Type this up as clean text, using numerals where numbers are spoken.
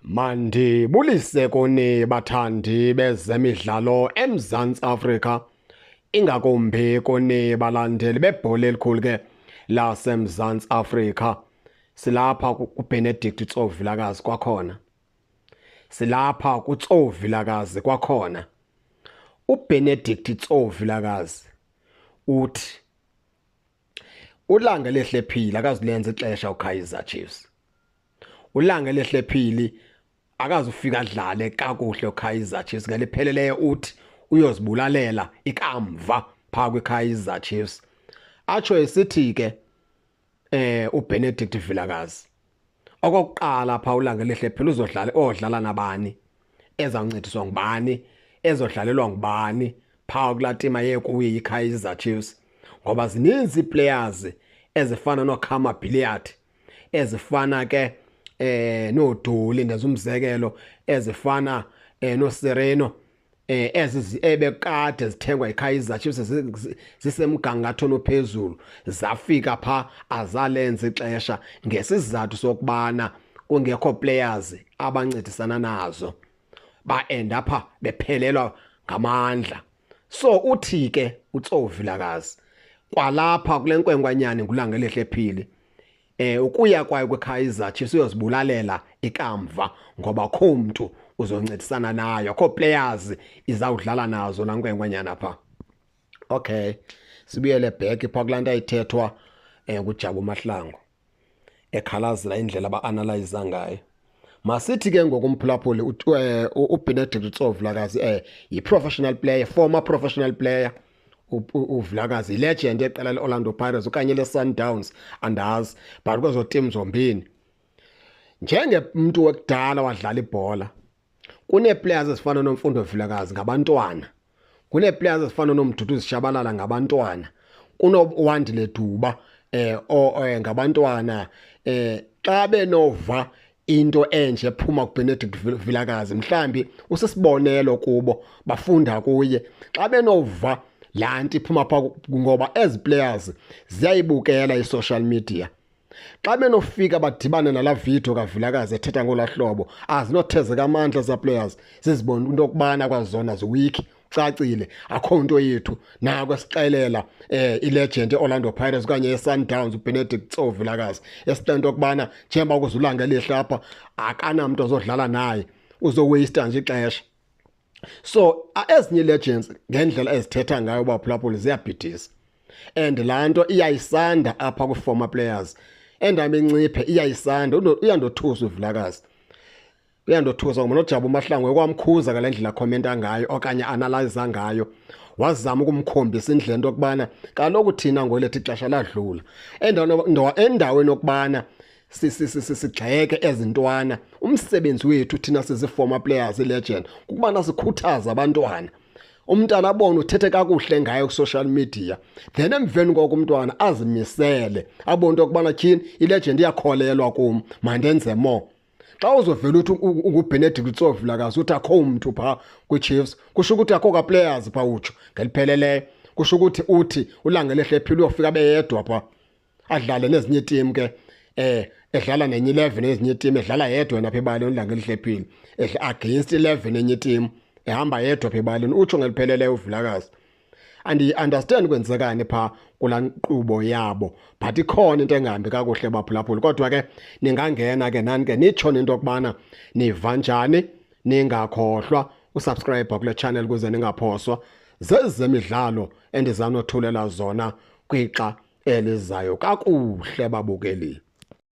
Mandibulise kuni bathandi bezemidlalo eMzantsi Afrika, ingakumbi kuni balandeli bebhola elikhulu ke laseMzantsi Afrika. Silapha kuBenedict Tsovilakazi kwakhona. Silapha kuTsovilakazi kwakhona. uBenedict Tsovilakazi uthi ulanga lehlephila akazilenza ixesha uKaizer Chiefs. Ulanga lehlephili akazufika adlale kakuhle uKaizer Chiefs ngelipheleleyo uthi uyozibulalela ikamva pha kweKaizer Chiefs. Atsho esithi ke uBenedict Vilakazi okokuqala pha ulanga lehlephili odlala nabani, ezawuncediswa ngubani, ezodlalelwa ngubani pha kulaa tima yekuye iKaizer Chiefs, ngoba zininzi players ezifana noKhama Billiard, ezifana ke noDuli ndezumzekelo, ezifana noSereno, ebekade zithengwa iKaizer Chiefs zisemgangatho ophezulu, zafika pha azalenza ixesha ngesizathu sokubana kungekho players abancedisana nazo, ba-end apha bephelelwa ngamandla. So uthi ke uTsovilakazi kwalapha kule nkwenkwanyane ngulanga elehlephili ukuya kwayo kweKaizer Chiefs uyozibulalela ikamva, ngoba kho mntu uzoncedisana nayo, kho players izawudlala nazo la nkwenkwanyana pha. Okay, sibuyele back pha kulaa nto ayithethwa nguJabu Mahlangu ekhalazela indlela aba-analyze ngayo. Masithi ke ngokumphulaphuli uBenedict Tsovilakazi yi-professional player, former professional player. uVilakazi legend eqela leOrlando Pirates okanye leSundowns andazi, but kwezo team zombini njengemntu wekudala wadlala ibhola, kunee-players ezifana noMfundo Vilakazi ngabantwana, kunee-players ezifana noMduduzi Shabalala ngabantwana, kunoWandile Duba ngabantwana. Xa benova into enje ephuma kuBenedict Vilakazi mhlambi usisibonelo kubo, bafunda kuye. Xa benova laa nto iphuma pha, ngoba ezi players ziyayibukela i-social media, xa benofika badibane nalaa video kaVilakazi ethetha ngolaa hlobo, azinothezeka amandla za players, zizibona into yokubana kwazona ziwiki, cacile akho nto yethu. Nako esixelela ilegend eOrlando Pirates okanye eSundowns uBenedict Tsovilakazi esixela into yokubana njengoba kuzulanga elihle apha akanamntu ozodlala naye, uzoweyista nje ixesha. So ezinye legends ngendlela ezithetha ngayo baphulaphuli ziyabhidisa, and laa nto iyayisanda apha kwi-former players. Endaba enciphe iyayisanda, uyandothusa uVilakazi, uyandothusa ngoba noJabu Mahlangu ekwamkhuza ngale ndlela khomenta ngayo okanye analyze ngayo, wazama ukumkhombisa indlela into yokubana kaloku thina ngolethu ixesha ladlula, endaweni yokubana sigxeke ezintwana. Umsebenzi wethu thina sizi-former players legend kukubana sikhuthaza abantwana, umntana abone uthethe kakuhle ngayo ku-social media, then emveni koko umntwana azimisele abone into yokubana tyhini ilegend iyakholelwa kum, mandenze more. Xa uzovela uthi unguBenedict Tsovilakazi uthi akho mntu pha kwiChiefs, kusho ukuthi akho ka-players pha utsho ngelipheleleyo, kusho ukuthi uthi ulanga lehlephile uyofika beyedwa pha adlale nezinye itim ke edlala nenye 11 ezinye itim, edlala yedwa napha ebaleni ulanga lehlephile against 11 enye itim, ehamba yedwa apha ebaleni, utsho ngelipheleleyo uVilakazi. Andiyi-understand kwenzekani pha kulaa nkqubo yabo, but ikhona into engahambi kakuhle baphulaphuli. Kodwa ke ningangena ke nani ke nitsho into yokubana niva njani, ningakhohlwa usubscribe kule channel ukuze ningaphoswa zezemidlalo endizanothulela zona kwixa elizayo kakuhle babukeli.